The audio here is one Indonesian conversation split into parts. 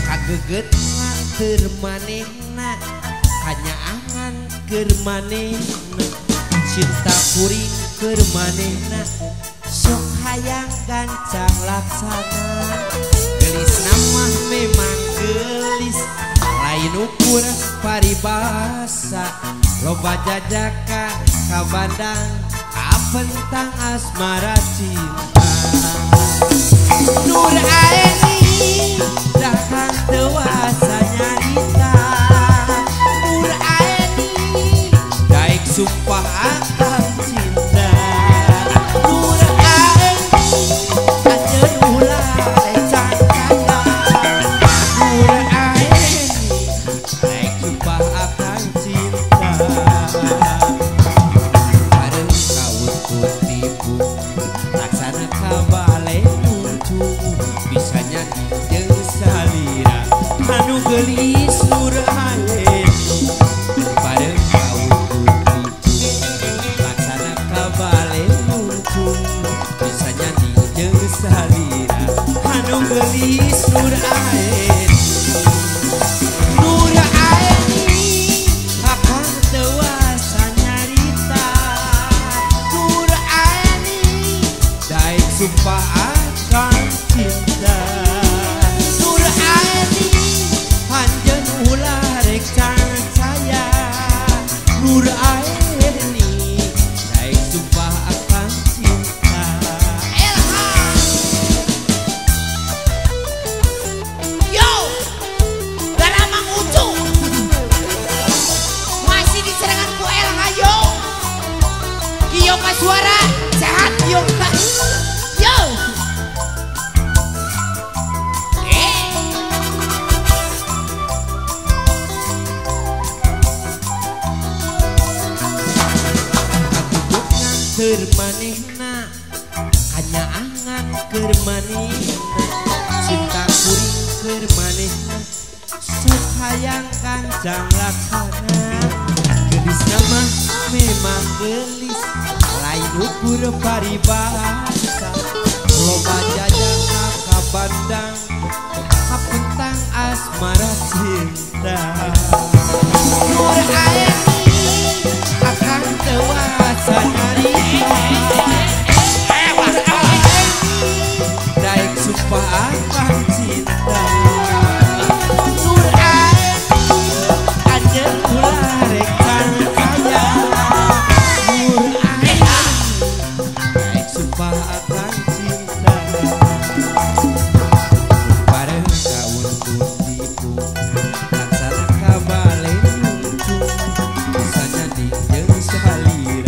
Kageget keur manehna kanyaangan keur manehna cinta kuring keur manehna sok hayang gancang laksana gelis namah memang gelis lain ukur paribasa loba jajaka kabandang kapentang asmara cinta Nur Aeni dahan dewasa nyarita Nur Aeni daek sumpah akan cinta Nur Aeni anjeun ulah lecan kaya Nur Aeni daek sumpah akan cinta bareng kautun tipu laksana kabale bisa nyanyi jeung salira anu gelis Nur Aeni bareng kautun tipu laksana kabale muncung bisa nyanyi jeung salira anu gelis Nur Aeni Nur Aeni akan dewasa nyarita Nur Aeni daek sumpah akan cinta Nur Aeni panjen ulah rek saya Nur Aeni daek sumpah akan cinta Elham yo gara Mang Ucu masih diserangan ku Elham yo Kiyo Kasuara sehat yo yo keur manehna kanyaangan keur manehna cinta kuring keur manehna sok hayang kancang laksana gelis nama memang gelis lain ukur paribasa loba jajaka kabandang kapentang asmara cinta Nur Aeni akan dewasa nyarita daek sumpah akan cinta Nur Aeni anjeun ulah rek kaya Nur Aeni daek sumpah akan cinta bareng kautun tipu laksana kabale muncung bisa nyanyi jeung salira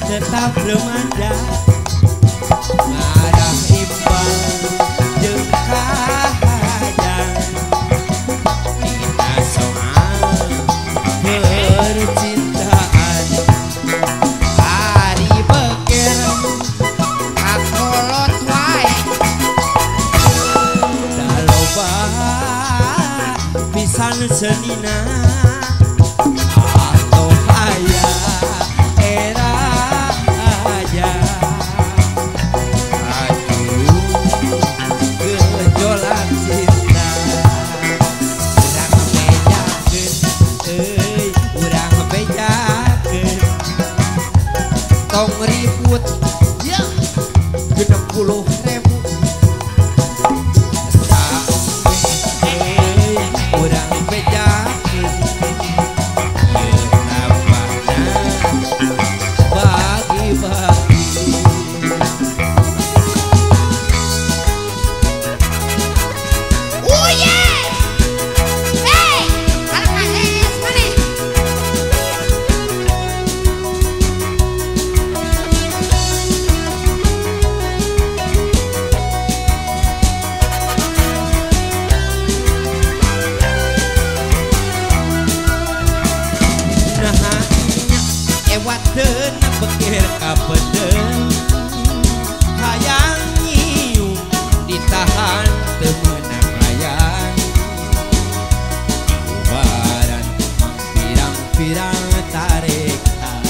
tetap remaja ngarah imbang jeung kahajang dina soal percintaan hari beker kakolot wae da loba pisan senina atau aya era aja aduh gejolak cinta urang bejakeun urang bejakeun tong ribut ya 60.000 urang bejakeun waden bekir kapedeung hayang nyium ditahan teu meunang layang ubaran pirang-pirang tarekan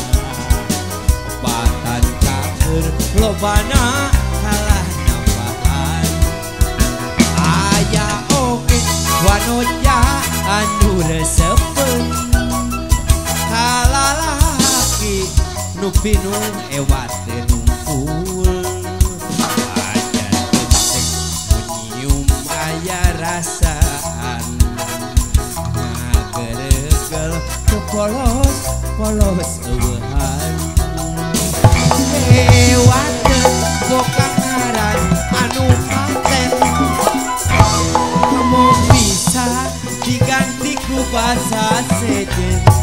obatan caeur lobana kalah nambahan aya oge wanoja anu reseupeun nu pinung ewat teu nungkul ajan genteng nyium aya rasaan ngageregel teu polos eueuhan ewat teu boga ngaran anu paten kamu bisa diganti ku basa sejen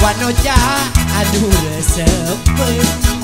wanoja anu reseupeun